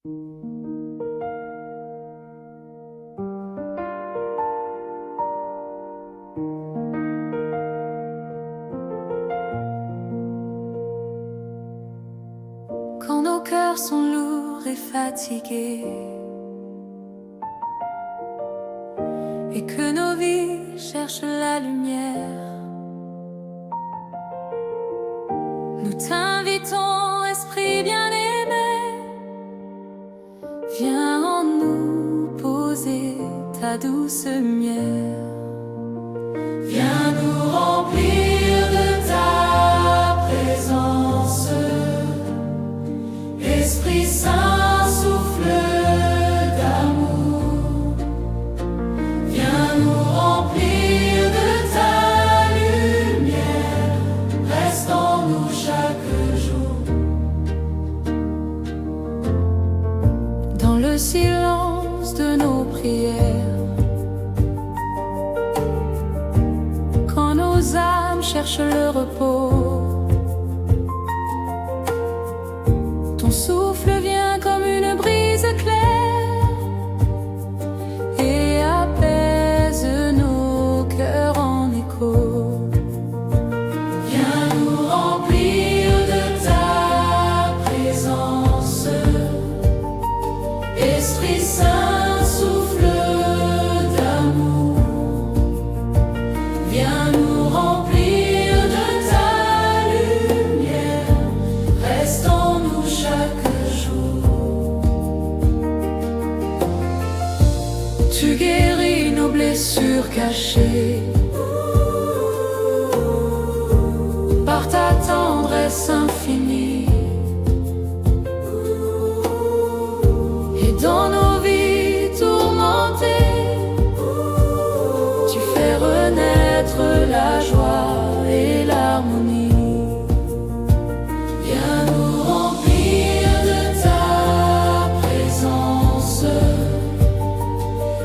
Quand nos cœurs sont lourds et fatigués, et que nos vies cherchent la lumière, nous t'invitons, Esprit bien-aimé, viens en nous poser ta douce lumière. Viens nous remplir de ta présence, Esprit Saint, souffle d'amour. Viens nous remplir de ta lumière, reste en nous chaque jour. Dans le silence de nos prières, quand nos âmes cherchent le repos, ton souffle vient comme une brise claire et apaise nos cœurs en écho. Viens nous remplir de ta présence, Esprit Saint, souffle d'amour. Viens nous remplir de ta lumière, reste en nous chaque jour. Tu guéris nos blessures cachées par ta tendresse infinie, et dans nos vies tourmentées, tu fais renaître la joie et l'harmonie. Viens nous remplir de ta présence,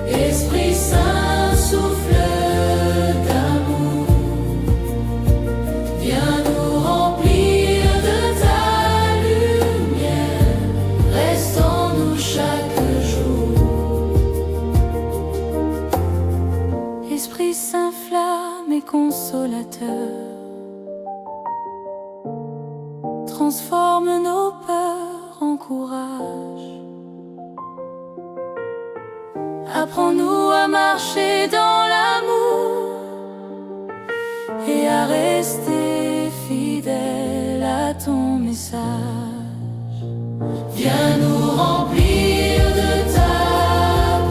Esprit Saint, souffle d'amour. Viens nous remplir de ta lumière, reste en nous chaque jour. Esprit Saint, flamme et consolateur, transforme nos peurs en courage. Apprends-nous à marcher dans l'amour et à rester fidèles à ton message. Viens nous remplir de ta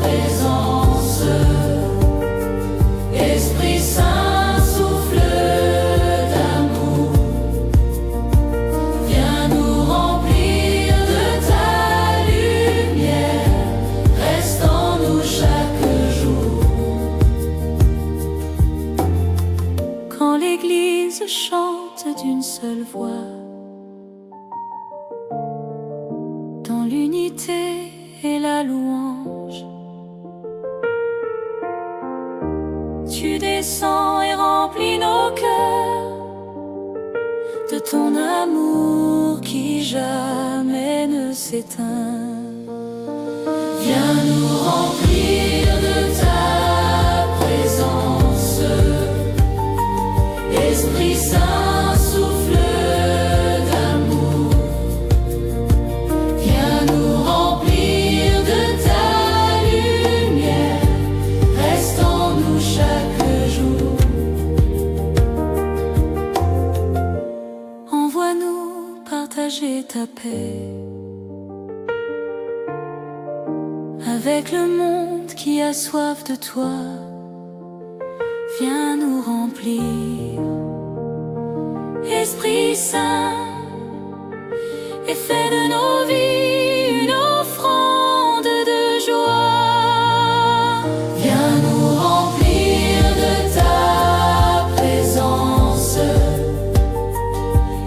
présence, Esprit Saint, souffle d'amour. Viens nous remplir de ta lumière, reste en nous chaque jour. Quand l'Église chante d'une seule voix, dans l'unité et la louange, tu descends et remplis nos cœurs de ton amour qui jamais ne s'éteint. Viens nous remplir de ta présence, Esprit Saint, souffle d'amour. Viens nous remplir de ta lumière, reste en nous chaque jour. Envoie-nous partager ta paix avec le monde qui a soif de toi. Viens nous remplir, Esprit Saint, et fais de nos vies une offrande de joie. Viens nous remplir de ta présence,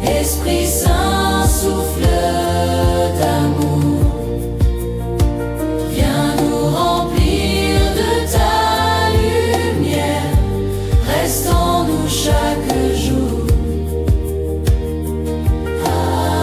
Esprit Saint, souffle d'amour. Viens nous remplir de ta lumière, reste en nous chaque jour. Ah,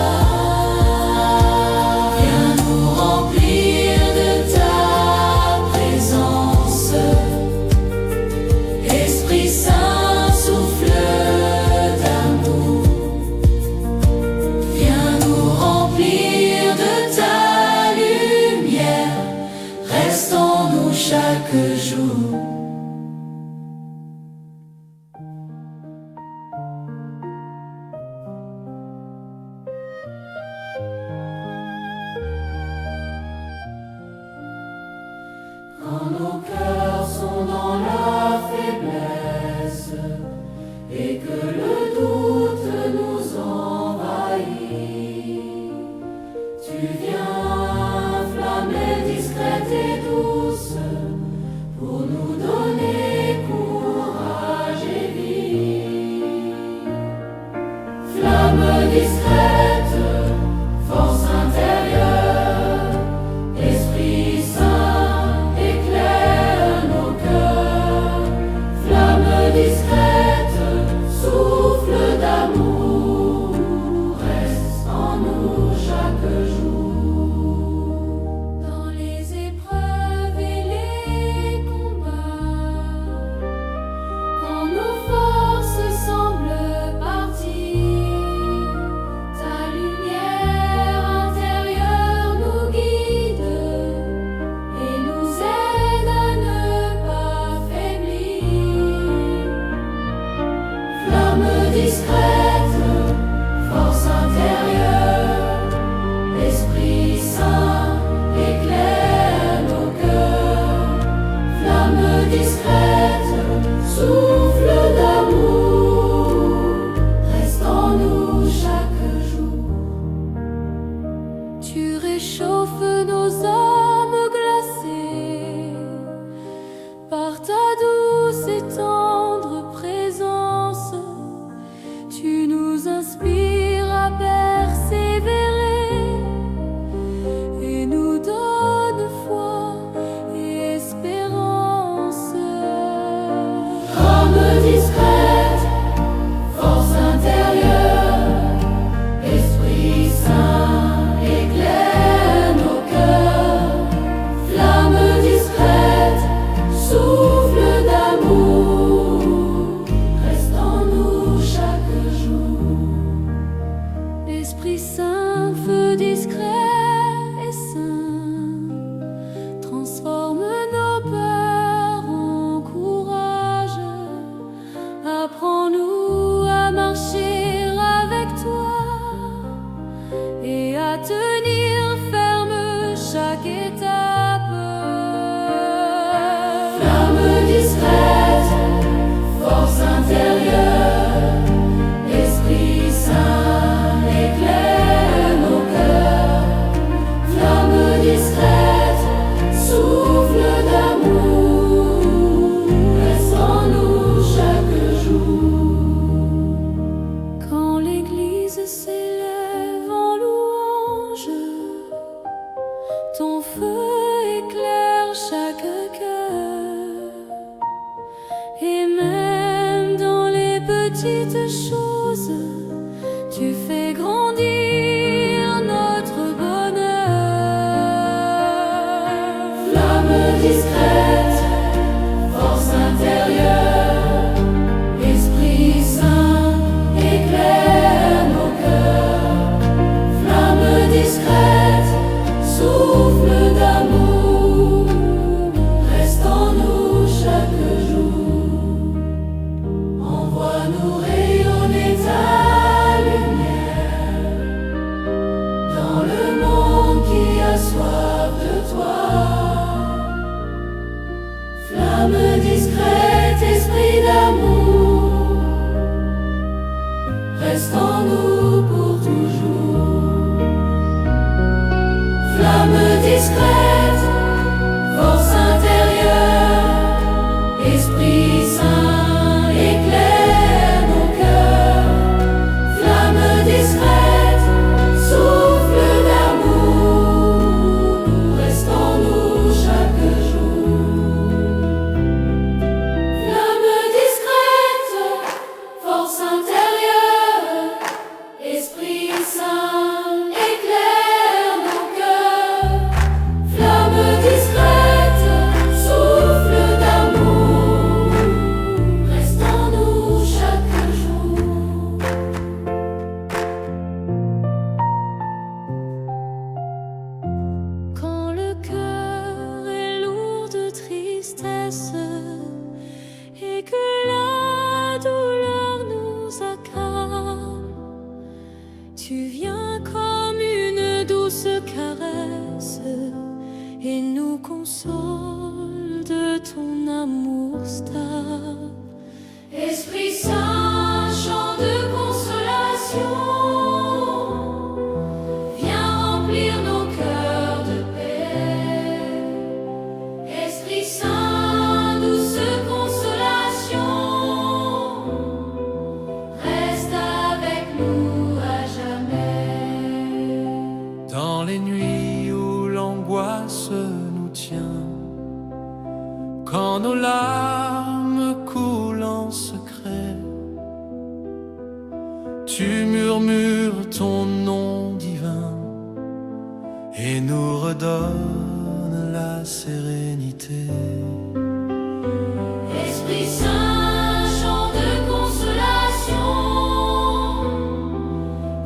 chaque jour. Quand nos cœurs sont dans la faiblesse et que le doute nous envahit, tu viens, flamme discrète et douce, pour nous donner courage et vie. Flamme discrète, force intérieure, Esprit Saint, éclaire nos cœurs. Flamme discrète, souffle d'amour, reste en nous chaque jour. Dans les épreuves et les combats, quand nos forces semblent partir, ta lumière intérieure nous guide et nous aide à ne pas faiblir. Flamme discrète, force intérieure, Esprit Saint, éclaire nos cœurs. Flamme discrète, souffle d'amour, reste en nous chaque jour. Tu réchauffes nos âmes glacées par ta douce et tendre présence. Tu nous inspires à persévérer et nous donnes foi et espérance. Flamme discrète, force intérieure, Esprit Saint, éclaire nos cœurs. Flamme discrète, souffle d'amour, reste en nous chaque jour. L'Esprit Saint, feu discret et saint, transforme nos peurs en courage. Apprends-nous à marcher avec toi et à tenir ferme chaque étape. Flamme discrète, force intérieure, Esprit Saint, éclaire nos cœurs. Flamme discrète, souffle d'amour, reste en nous chaque jour. Quand l'Église s'élève en louange, ton feu éclaire chaque cœur. Et même dans les petites choses, tu fais grandir notre bonheur. Flamme discrète, force intérieure, Esprit Saint, éclaire nos cœurs. Flamme discrète, souffle d'amour, reste en nous chaque jour. Envoie-nous rayonner ta lumière dans le monde qui a soif de toi. Flamme discrète, esprit d'amour, reste en nous pour toujours. Flamme discrète, force intérieure, Esprit Saint, éclaire nos cœurs. Flamme discrète, souffle d'amour, reste en nous chaque jour. Flamme discrète, force intérieure, Esprit Saint, éclaire nos cœurs. nous console de ton amour stable. Esprit Saint, chant de consolation, viens remplir nos cœurs de paix. Esprit Saint, douce consolation, reste avec nous à jamais. Dans les nuits où l'angoisse nous tient, quand nos larmes coulent en secret, tu murmures ton nom divin et nous redonnes la sérénité. Esprit Saint, chant de consolation,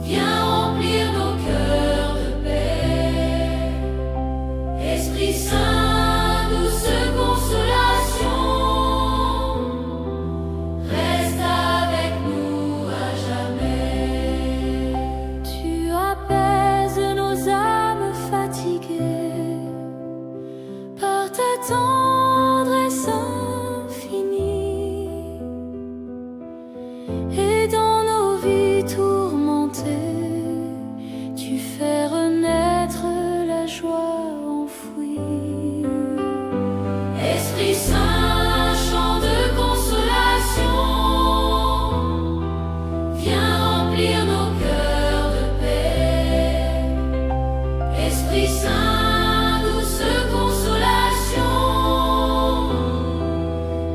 viens remplir nos cœurs de paix. Esprit Saint, douce consolation, reste avec nous à jamais. Tu apaises nos âmes fatiguées par ta tendresse infinie, et dans nos vies tourmentées, tu fais renaître la joie enfouie. Esprit Saint, chant de consolation, viens remplir nos cœurs de paix. Esprit Saint, douce consolation,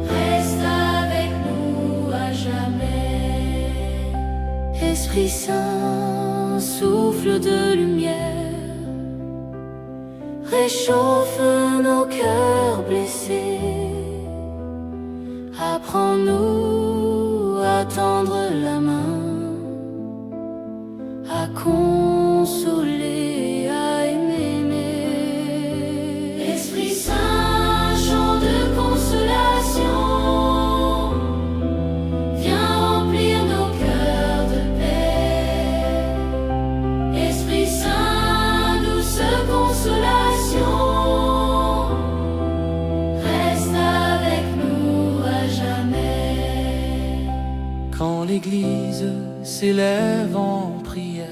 reste avec nous à jamais. Esprit Saint, souffle de lumière, réchauffe nos cœurs blessés. Apprends-nous à tendre la main, à consoler, à aimer. Esprit Saint, chant de consolation, viens remplir nos cœurs de paix. Esprit Saint, douce consolation, reste avec nous à jamais. Quand l'Église s'élève en prière,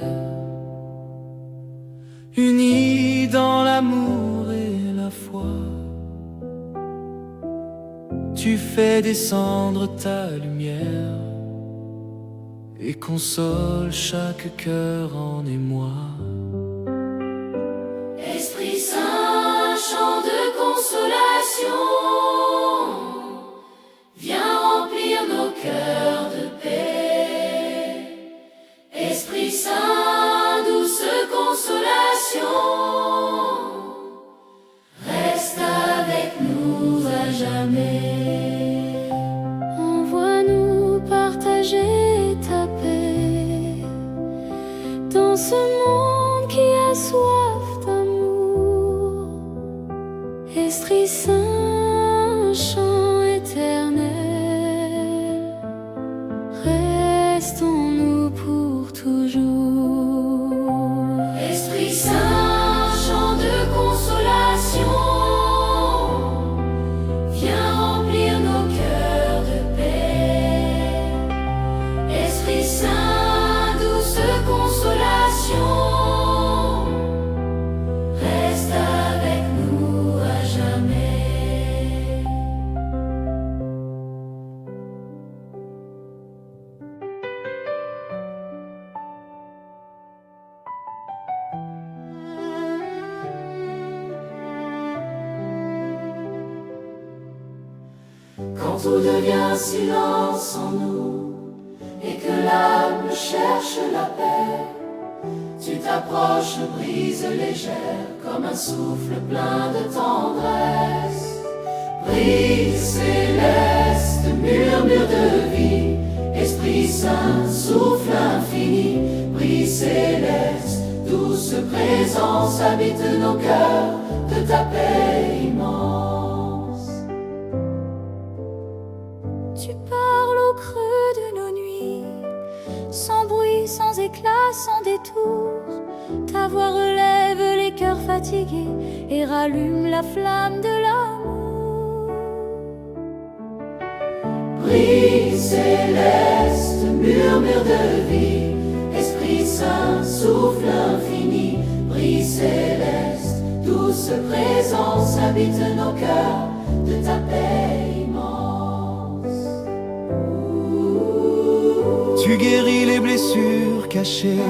unie dans l'amour et la foi, tu fais descendre ta lumière et console chaque cœur en émoi. Esprit Saint, chant de consolation, viens remplir nos cœurs de paix. Esprit Saint, douce consolation, reste avec nous à jamais. Envoie-nous partager ta paix dans ce monde qui a soif d'amour. Esprit Saint, chant éternel, reste en nous pour toujours. Esprit Saint, chant de consolation, viens remplir nos cœurs de paix. Esprit Saint, douce consolation, reste avec nous à jamais. Quand tout devient silence en nous et que l'âme cherche la paix, tu t'approches, brise légère comme un souffle plein de tendresse. Brise céleste, murmure de vie, Esprit Saint, souffle infini. Brise céleste, douce présence, habite nos cœurs de ta paix immense. Tu parles au creux de nos nuits, sans bruit, sans éclat, sans détour. Ta voix relève les cœurs fatigués et rallume la flamme de l'amour. Brise céleste, murmure de vie, Esprit Saint, souffle infini. Brise céleste, douce présence, habite nos cœurs de ta paix immense. Tu guéris les blessures cachées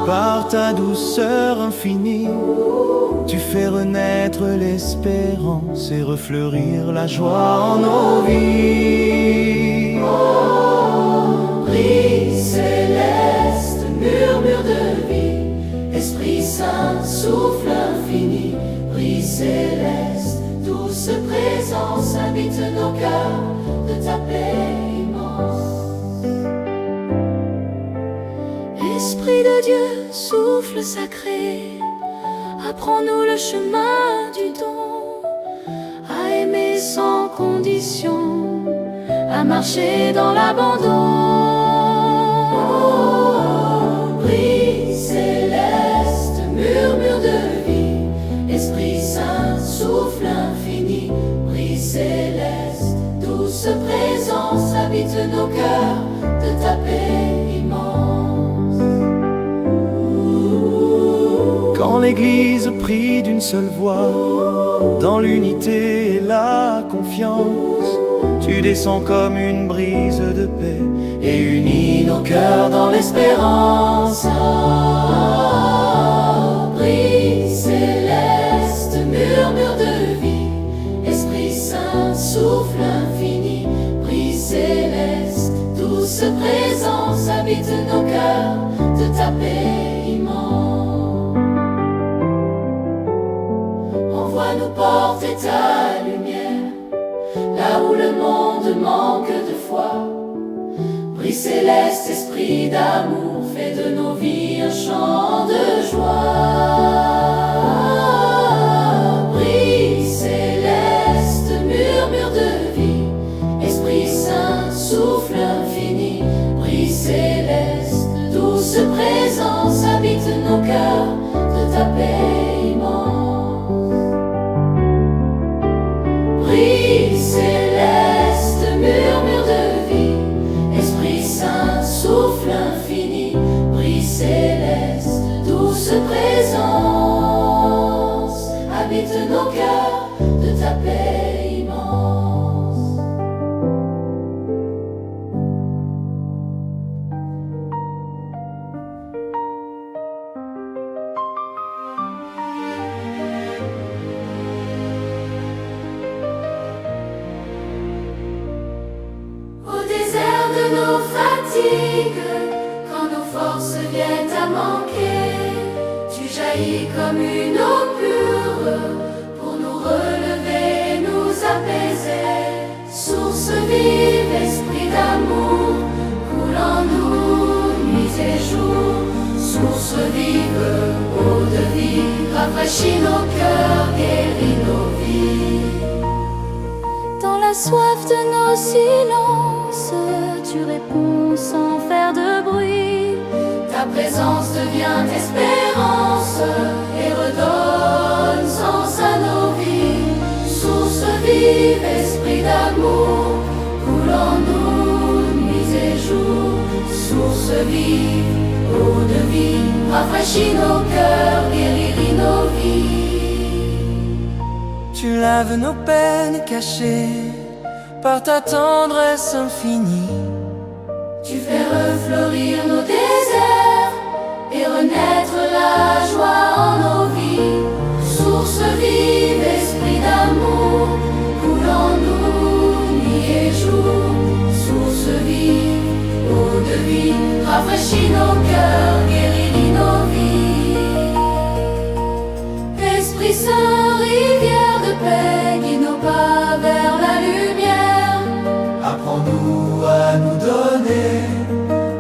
par ta douceur infinie. Tu fais renaître l'espérance et refleurir la joie en nos vies. Brise céleste, murmure de vie, Esprit Saint, souffle infini. Brise céleste, douce présence, habite nos cœurs de ta paix immense. Esprit de Dieu, souffle sacré, apprends-nous le chemin du don, à aimer sans condition, à marcher dans l'abandon. Brise céleste, murmure de vie, Esprit Saint, souffle infini. Brise céleste, douce présence, habite nos cœurs de ta paix immense. Quand l'Église prie d'une seule voix, dans l'unité et la confiance, tu descends comme une brise de paix Et unis nos cœurs dans l'espérance. Brise céleste, murmure de vie, Esprit Saint, souffle infini. Brise céleste, douce présence, habite nos cœurs de ta paix immense. Envoie-nous porter ta lumière, là où le monde manque de foi. Brise céleste, esprit d'amour, fais de nos vies un chant de joie. Brise céleste, murmure de vie, Esprit Saint, souffle infini. Brise céleste, douce présence, habite nos cœurs de ta paix immense. Brise céleste, murmure de vie, Esprit Saint, souffle infini. Brise céleste, douce présence, habite nos cœurs de ta paix immense. Au désert de nos fatigues, quand nos forces viennent à manquer, tu jaillis comme une eau pure pour nous relever et nous apaiser. Source vive, esprit d'amour, coule en nous nuit et jour. Source vive, eau de vie, rafraîchis nos cœurs, guéris nos vies. Dans la soif de nos silences, tu réponds sans faire de bruit. Ta présence devient espérance et redonne sens à nos vies. Source vive, esprit d'amour, coule en nous nuit et jour. Source vive, eau de vie, rafraîchis nos cœurs, guéris nos vies. Tu laves nos peines cachées par ta tendresse infinie. Tu fais refleurir nos déserts et renaître la joie en nos vies. Source vive, esprit d'amour, coule en nous nuit et jour. Source vive, eau de vie, rafraîchis nos cœurs, guéris nos vies. Esprit Saint, rivière de paix, guide nos pas vers la lumière. Apprends-nous à nous donner,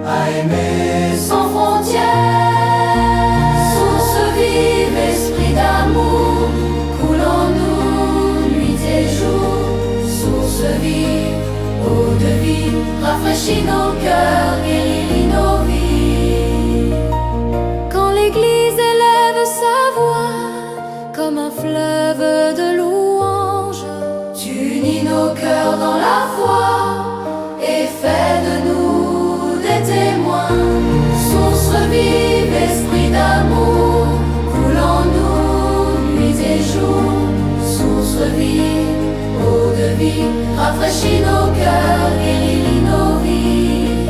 à aimer Sans frontières, source vive, esprit d'amour, coule en nous nuit et jour. Source vive, eau de vie, rafraîchis nos cœurs, guéris nos vies. Quand l'Église élève sa voix comme un fleuve de louanges. Tu unis nos cœurs dans la foi et fais de nous des témoins. Source vive, esprit d'amour, coule en nous nuit et jour. Source vive, eau de vie, rafraîchis nos cœurs, guéris nos vies.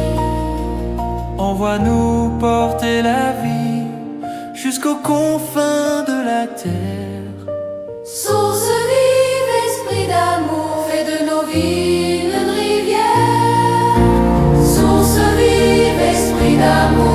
Envoie-nous porter la vie jusqu'aux confins de la terre. Source vive, esprit d'amour, fais de nos vies une rivière. Source vive, esprit d'amour,